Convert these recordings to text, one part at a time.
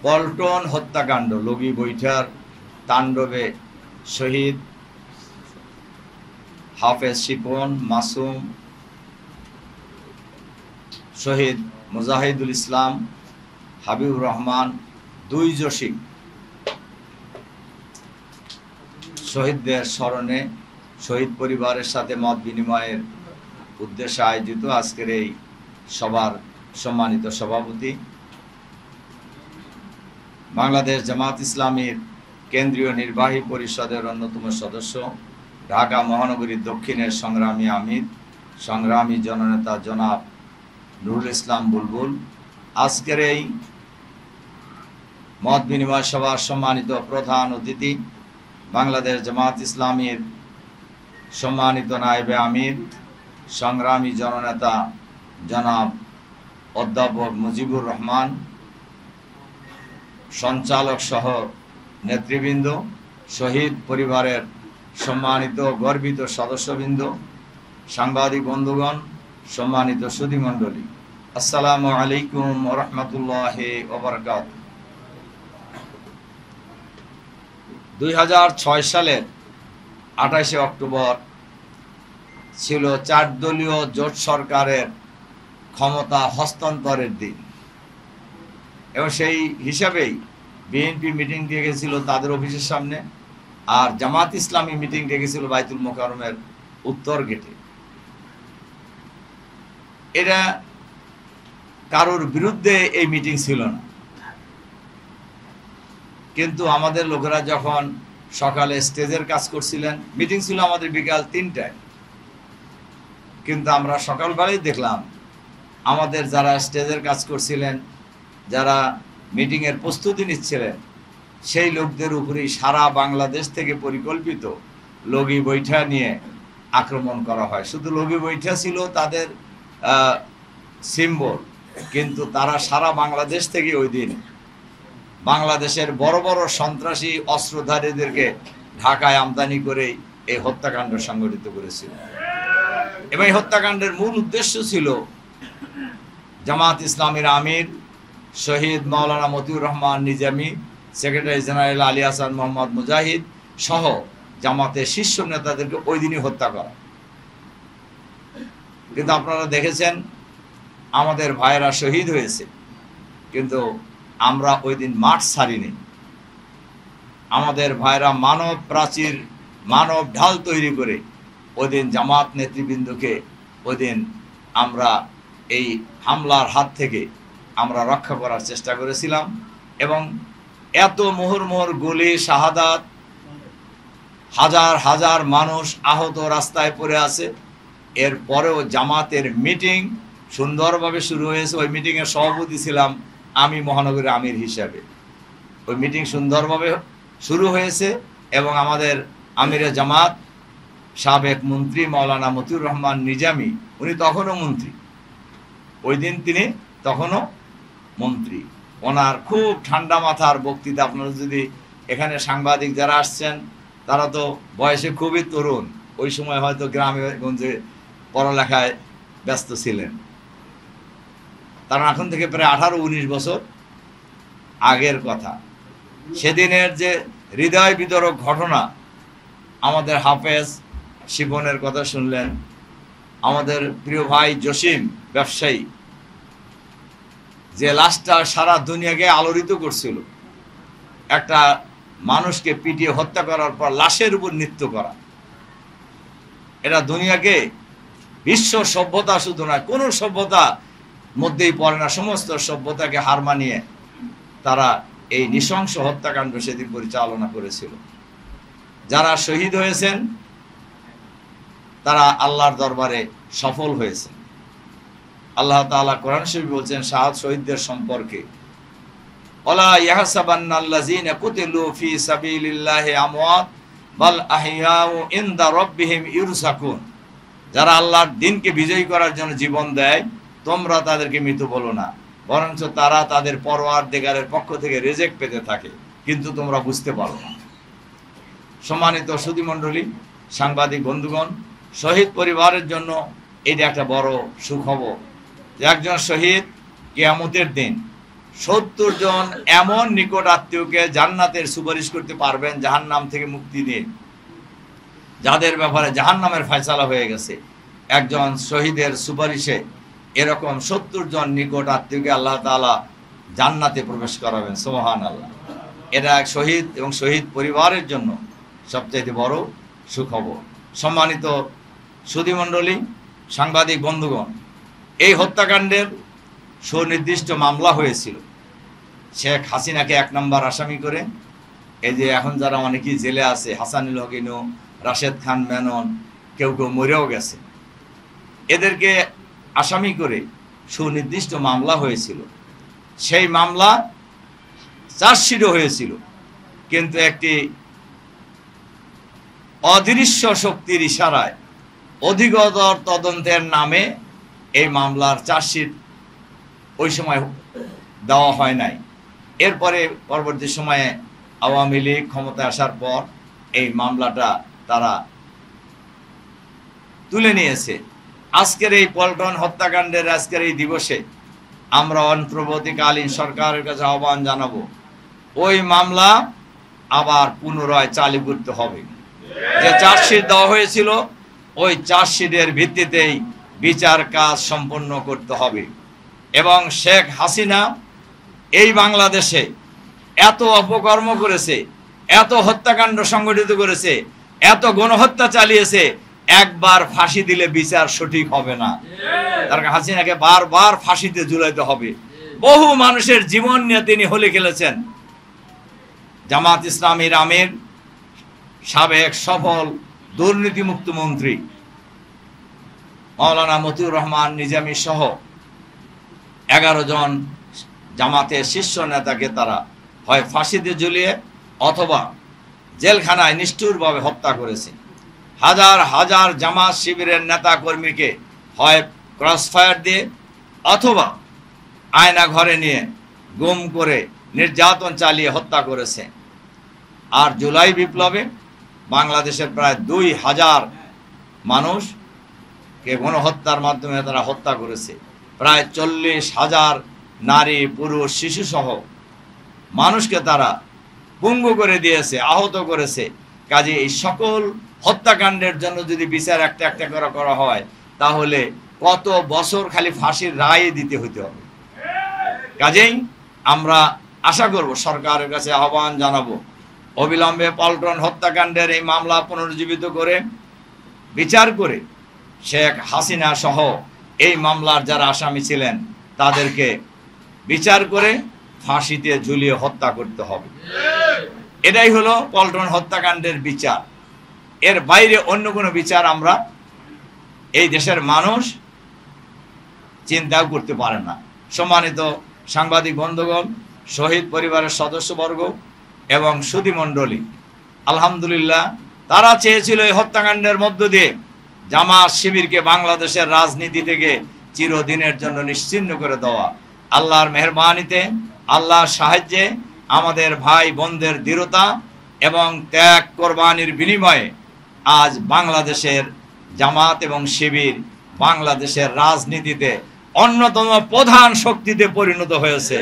পল্টন হত্যাকাণ্ড, লগি বৈঠার তাণ্ডবে শহীদ হাফেজ শিপন, মাসুম, শহীদ মুজাহিদুল ইসলাম, হাবিবুর রহমান, দুই জসিম শহীদদের স্মরণে শহীদ পরিবারের সাথে মত বিনিময়ের উদ্দেশ্যে আয়োজিত আজকের এই সভার সম্মানিত সভাপতি, বাংলাদেশ জামাত ইসলামীর কেন্দ্রীয় নির্বাহী পরিষদের অন্যতম সদস্য, ঢাকা মহানগরী দক্ষিণের সংগ্রামী আমির, সংগ্রামী জননেতা জনাব নুরুল ইসলাম বুলবুল, আজকের এই মত বিনিময় সভার সম্মানিত প্রধান অতিথি, বাংলাদেশ জামাত ইসলামীর সম্মানিত নায়েবে আমির, সংগ্রামী জননেতা জনাব অধ্যাপক মুজিবুর রহমান, সঞ্চালক সহ নেতৃবৃন্দ, শহীদ পরিবারের সম্মানিত গর্বিত সদস্যবৃন্দ, সাংবাদিক বন্ধুগণ, সম্মানিত সুধীমণ্ডলী, আসসালামু আলাইকুম ওয়া রাহমাতুল্লাহি ওয়া বারাকাতুহু। 2006 সালের 28শে অক্টোবর ছিল 4 দলীয় জোট সরকারের ক্ষমতা হস্তান্তরের দিন এবং সেই হিসাবেই বিএনপি মিটিং দিয়ে গেছিল তাদের অফিসের সামনে, আর জামাত ইসলামী মিটিং ডেকেছিল বাইতুল মোকাররমের উত্তর গেটে। এটা কারোর বিরুদ্ধে এই মিটিং ছিল না, কিন্তু আমাদের লোকেরা যখন সকালে স্টেজের কাজ করছিলেন, মিটিং ছিল আমাদের বিকাল 3টায়, কিন্তু আমরা সকালবেলায় দেখলাম আমাদের যারা স্টেজের কাজ করছিলেন, যারা মিটিংয়ের প্রস্তুতি নিচ্ছিলেন, সেই লোকদের উপরেই সারা বাংলাদেশ থেকে পরিকল্পিত লগি বৈঠা নিয়ে আক্রমণ করা হয়। শুধু লগি বৈঠা ছিল তাদের সিম্বল, কিন্তু তারা সারা বাংলাদেশ থেকে ওই দিন বাংলাদেশের বড় বড় সন্ত্রাসী অস্ত্রধারীদেরকে ঢাকায় আমদানি করে এই হত্যাকাণ্ড সংগঠিত করেছিল। এবং এই হত্যাকাণ্ডের মূল উদ্দেশ্য ছিল জামাত ইসলামীর আমির শহীদ মাওলানা মতিউর রহমান নিজামী, সেক্রেটারি জেনারেল আলী হাসান মোহাম্মদ মুজাহিদ সহ জামাতের শীর্ষ নেতাদেরকে ওই দিনই হত্যা করা। কিন্তু আপনারা দেখেছেন আমাদের ভাইয়েরা শহীদ হয়েছে, কিন্তু আমরা ওই দিন মাঠ ছাড়িনি। আমাদের ভাইরা মানব প্রাচীর, মানব ঢাল তৈরি করে ওই দিন জামাত নেতৃবৃন্দকে ওই দিন আমরা এই হামলার হাত থেকে আমরা রক্ষা করার চেষ্টা করেছিলাম। এবং এত মোহর গুলি, শাহাদাত, হাজার হাজার মানুষ আহত রাস্তায় পড়ে আছে, এরপরেও জামাতের মিটিং সুন্দরভাবে শুরু হয়েছে। ওই মিটিংয়ের সভাপতি ছিলাম আমি মহানগরী আমির হিসাবে। ওই মিটিং সুন্দরভাবে শুরু হয়েছে এবং আমাদের আমিরে জামাত সাবেক মন্ত্রী মাওলানা মতিউর রহমান নিজামী, উনি তখনও মন্ত্রী, ওই দিন তিনি তখনও মন্ত্রী, ওনার খুব ঠান্ডা মাথার বক্তৃতা। আপনারা যদি এখানে সাংবাদিক যারা আসছেন তারা তো বয়সে খুবই তরুণ, ওই সময় হয়তো গ্রামে গঞ্জে পড়ালেখায় ব্যস্ত ছিলেন, তারা এখন থেকে প্রায় 18-19 বছর আগের কথা। সেদিনের যে হৃদয় বিদারক ঘটনা, আমাদের হাফেজ শিপনের কথা শুনলেন, আমাদের প্রিয় ভাই জসিম ব্যবসায়ী যে লাশটা সারা দুনিয়াকে আলোড়িত করছিল, একটা মানুষকে পিটিয়ে হত্যা করার পর লাশের উপর নৃত্য করা, এটা দুনিয়াকে, বিশ্ব সভ্যতা শুধু নয়, কোনো সভ্যতা মধ্যেই পড়ে না, সমস্ত সভ্যতাকে হার মানিয়ে তারা এই নৃশংস হত্যাকাণ্ড সেদিন পরিচালনা করেছিল। যারা শহীদ হয়েছেন তারা আল্লাহর দরবারে সফল হয়েছে। আল্লাহ তাআলা কোরআন শরীফে বলছেন শাহাদ শহীদদের সম্পর্কে, ওয়ালা ইয়াহসাবান্নাল্লাযীনা কুতিলু ফি সাবিলিল্লাহি আমওয়াত বাল আহইয়াউ ইনদা রাব্বিহিম ইরযাকুন। যারা আল্লাহর দ্বীনকে বিজয়ী করার জন্য জীবন দেয়, তোমরা তাদেরকে মৃত বলো না, বরঞ্চ তারা তাদের পরওয়ারদিগারের পক্ষ থেকে রিজিক পেতে থাকে, কিন্তু তোমরা বুঝতে পারো না। সম্মানিত সুধীমণ্ডলী, সাংবাদিক বন্ধুগণ, শহীদ পরিবারের জন্য এটা একটা বড় সুখবর যে একজন শহীদ কিয়ামতের দিন 70 জন এমন নিকট আত্মীয়কে জান্নাতের সুপারিশ করতে পারবেন জাহান্নাম থেকে মুক্তি দিয়ে, যাদের ব্যাপারে জাহান্নামের ফয়সালা হয়ে গেছে। একজন শহীদের সুপারিশে এরকম 70 জন নিকট আত্মীয়কে আল্লাহ তাআলা জান্নাতে প্রবেশ করাবেন। সুবহানাল্লাহ। এটা এক শহীদ এবং শহীদ পরিবারের জন্য সবচেয়ে বড় সুখবর। সম্মানিত সুধীমণ্ডলী, সাংবাদিক বন্ধুগণ, এই হত্যাকাণ্ডের সুনির্দিষ্ট মামলা হয়েছিল শেখ হাসিনাকে 1 নম্বর আসামি করে। এই যে এখন যারা অনেকেই জেলে আছে, হাসানুল হক ইনু, রাশেদ খান মেনন, কেউ কেউ মরেও গেছে, এদেরকে আসামি করে সুনির্দিষ্ট মামলা হয়েছিল। সেই মামলা চার্জশিটও হয়েছিল, কিন্তু একটি অদৃশ্য শক্তির ইশারায় অধিকতর তদন্তের নামে এই মামলার চার্জশিট ওই সময় দেওয়া হয় নাই। এরপরে পরবর্তী সময়ে আওয়ামী লীগ ক্ষমতায় আসার পর এই মামলাটা তারা তুলে নিয়েছে। আজকের এই পল্টন হত্যাকাণ্ডের আজকের এই দিবসে আমরা অন্তর্বর্তীকালীন সরকারের কাছে আহ্বান জানাবো, ওই মামলা আবার পুনরায় চালু করতে হবে। যে চার্জশিট দেওয়া হয়েছিল ওই চার্জশিটের ভিত্তিতেই বিচার কাজ সম্পন্ন করতে হবে। এবং শেখ হাসিনা এই বাংলাদেশে এত অপকর্ম করেছে, এত হত্যাকাণ্ড সংগঠিত করেছে, এত গণহত্যা চালিয়েছে, একবার ফাঁসি দিলে বিচার সঠিক হবে না। তার হাসিনাকে বারবার ফাঁসিতে ঝুলাইতে হবে। বহু মানুষের জীবন নিয়ে তিনি হোলি খেলেছেন। জামাত ইসলামীর আমির, সাবেক সফল দুর্নীতিমুক্ত মন্ত্রী মাওলানা মতিউর রহমান নিজামী সহ 11 জন জামাতের শীর্ষ নেতাকে তারা হয় ফাঁসিতে ঝুলিয়ে অথবা জেলখানায় নিষ্ঠুরভাবে হত্যা করেছে। হাজার হাজার জামাত শিবিরের নেতা কর্মীকে হয় ক্রসফায়ার দিয়ে অথবা আয়না ঘরে নিয়ে গুম করে নির্যাতন চালিয়ে হত্যা করেছে। আর জুলাই বিপ্লবে বাংলাদেশের প্রায় 2000 মানুষকে গণহত্যার মাধ্যমে তারা হত্যা করেছে। প্রায় 40,000 নারী, পুরুষ, শিশু সহ মানুষকে তারা পঙ্গু করে দিয়েছে, আহত করেছে। কাজে এই সকল হত্যাকাণ্ডের জন্য যদি বিচার একটা একটা করে করা হয়, তাহলে কত বছর খালি ফাঁসির রায় দিতে হতে হবে। কাজেই আমরা আশা করব, সরকারের কাছে আহ্বান জানাবো, অবিলম্বে পল্টন হত্যাকাণ্ডের এই মামলা পুনরুজ্জীবিত করে বিচার করে শেখ হাসিনা সহ এই মামলার যারা আসামি ছিলেন তাদেরকে বিচার করে ফাঁসিতে ঝুলিয়ে হত্যা করতে হবে। এটাই হলো পল্টন হত্যাকাণ্ডের বিচার। এর বাইরে অন্য কোনো বিচার আমরা এই দেশের মানুষ চিন্তাও করতে পারে না। সম্মানিত সাংবাদিক বন্ধুগণ, শহীদ পরিবারের সদস্যবর্গ এবং সুধীমণ্ডলী, আলহামদুলিল্লাহ, তারা চেয়েছিল এই হত্যাকাণ্ডের মধ্য দিয়ে জামাত শিবিরকে বাংলাদেশের রাজনীতি থেকে চিরদিনের জন্য নিশ্চিহ্ন করে দেওয়া। আল্লাহর মেহেরবানিতে, আল্লাহর সাহায্যে, আমাদের ভাই বোনদের দৃঢ়তা এবং ত্যাগ কোরবানির বিনিময়ে আজ বাংলাদেশের জামাত এবং শিবির বাংলাদেশের রাজনীতিতে অন্যতম প্রধান শক্তিতে পরিণত হয়েছে।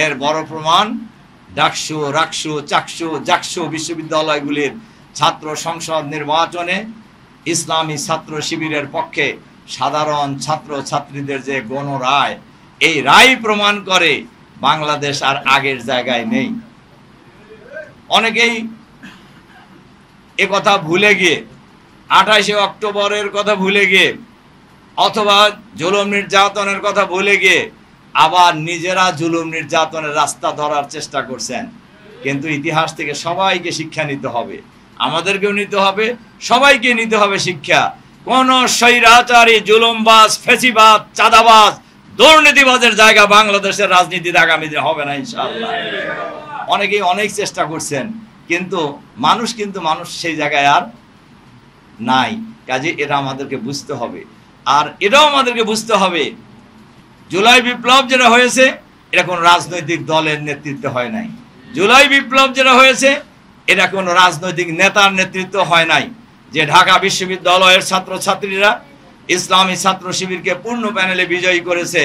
এর বড় প্রমাণ ডাকসু, রাকসু, চাকসু, জাকসু বিশ্ববিদ্যালয়গুলির ছাত্র সংসদ নির্বাচনে ইসলামী ছাত্র শিবিরের পক্ষে সাধারণ ছাত্র ছাত্রীদের যে গণরায়, এই রায় প্রমাণ করে বাংলাদেশ আর আগের জায়গায় নেই। অনেকেই এ কথা ভুলে গিয়ে 28শে অক্টোবরের কথা ভুলে গিয়ে অথবা জুলুম নির্যাতনের কথা ভুলে গিয়ে আবার নিজেরা জুলুম নির্যাতনের রাস্তা ধরার চেষ্টা করছেন। কিন্তু ইতিহাস থেকে সবাইকে শিক্ষা নিতে হবে, আমাদেরকেও নিতে হবে, সবাইকে নিতে হবে শিক্ষা। কোন স্বৈরাচারী, জুলুমবাজ, ফেসিবাদ, চাঁদাবাজ, দুর্নীতিবাজের জায়গা বাংলাদেশের রাজনীতিতে আগামী দিনে হবে না ইনশাআল্লাহ। অনেকেই অনেক চেষ্টা করছেন, কিন্তু মানুষ সেই জায়গায় আর নাই। কাজে এটা আমাদেরকে বুঝতে হবে। আর এটাও আমাদেরকে বুঝতে হবে, জুলাই বিপ্লব যেটা হয়েছে এটা কোন রাজনৈতিক দলের নেতৃত্বে হয় নাই। জুলাই বিপ্লব যেটা হয়েছে এটা কোন রাজনৈতিক নেতার নেতৃত্ব হয় নাই। যে ঢাকা বিশ্ববিদ্যালয়ের ছাত্রছাত্রীরা ইসলামী ছাত্র শিবিরকে পূর্ণ প্যানেলে বিজয়ী করেছে,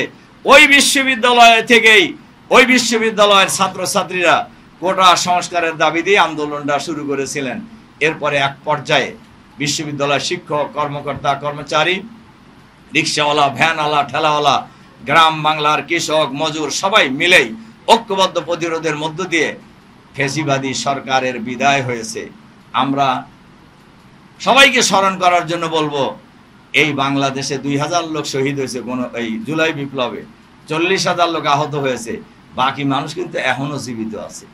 ওই বিশ্ববিদ্যালয় থেকেই ওই বিশ্ববিদ্যালয়ের ছাত্রছাত্রীরা কোটা সংস্কারের দাবি দিয়ে আন্দোলনটা শুরু করেছিলেন। এরপরে এক পর্যায়ে বিশ্ববিদ্যালয়ের শিক্ষক, কর্মকর্তা, কর্মচারী, রিক্সাওয়ালা, ভ্যানওয়ালা, ঠেলাওয়ালা, গ্রাম বাংলার কৃষক, মজুর সবাই মিলেই ঐক্যবদ্ধ প্রতিরোধের মধ্য দিয়ে ফ্যাসিবাদী সরকারের বিদায় হয়েছে। আমরা সবাইকে স্মরণ করার জন্য বলবো, এই বাংলাদেশে 2000 লোক শহীদ হয়েছে এই জুলাই বিপ্লবে, 40,000 লোক আহত হয়েছে, বাকি মানুষ কিন্তু এখনো জীবিত আছে।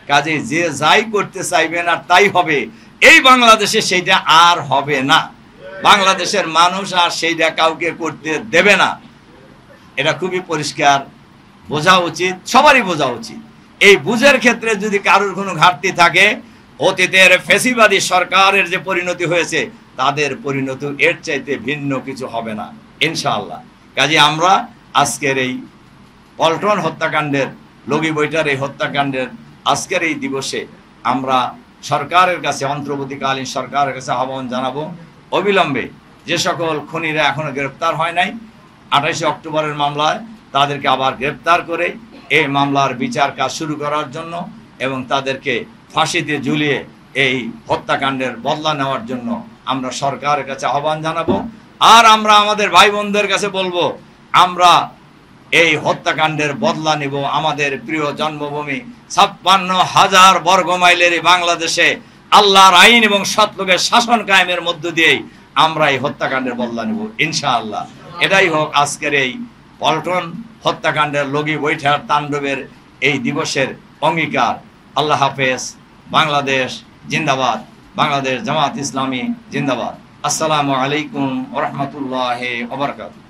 কাজে যে যাই করতে চাইবেন আর তাই হবে, এই বাংলাদেশে সেইটা আর হবে না। বাংলাদেশের মানুষ আর সেইটা কাউকে করতে দেবে না। এটা খুবই পরিষ্কার বোঝা উচিত, সবারই বোঝা উচিত। এই বুঝের ক্ষেত্রে যদি কারোর কোনো ঘাটতি থাকে, অতীতের ফ্যাসিবাদী সরকারের যে পরিণতি হয়েছে তাদের পরিণতি এর চাইতে ভিন্ন কিছু হবে না ইনশাআল্লাহ। কাজে আমরা আজকের এই পল্টন হত্যাকাণ্ডের, লগি বইটার এই হত্যাকাণ্ডের আজকের এই দিবসে আমরা সরকারের কাছে, অন্তর্বর্তীকালীন সরকারের কাছে আহ্বান জানাবো, অবিলম্বে যে সকল খুনিরা এখনো গ্রেপ্তার হয় নাই, 28 অক্টোবরের মামলায় তাদেরকে আবার গ্রেপ্তার করে এই মামলার বিচার কাজ শুরু করার জন্য এবং তাদেরকে ফাঁসিতে ঝুলিয়ে এই হত্যাকাণ্ডের বদলা নেওয়ার জন্য আমরা সরকারের কাছে আহ্বান জানাবো। আর আমরা আমাদের ভাই বোনদের কাছে বলবো, আমরা এই হত্যাকাণ্ডের বদলা নিব। আমাদের প্রিয় জন্মভূমি 56,000 বর্গ মাইলের এই বাংলাদেশে আল্লাহর আইন এবং সৎ লোকের শাসন কায়েমের মধ্য দিয়েই আমরা এই হত্যাকাণ্ডের বদলা নিব ইনশাআল্লাহ। এটাই হোক আজকের এই পল্টন হত্যাকাণ্ডের লগি বৈঠার তাণ্ডবের এই দিবসের অঙ্গীকার। আল্লাহ হাফেজ। বাংলাদেশ জিন্দাবাদ। বাংলাদেশ জামাত ইসলামী জিন্দাবাদ। আসসালামু আলাইকুম ওয়া রাহমাতুল্লাহি ওয়া বারাকাতুহু।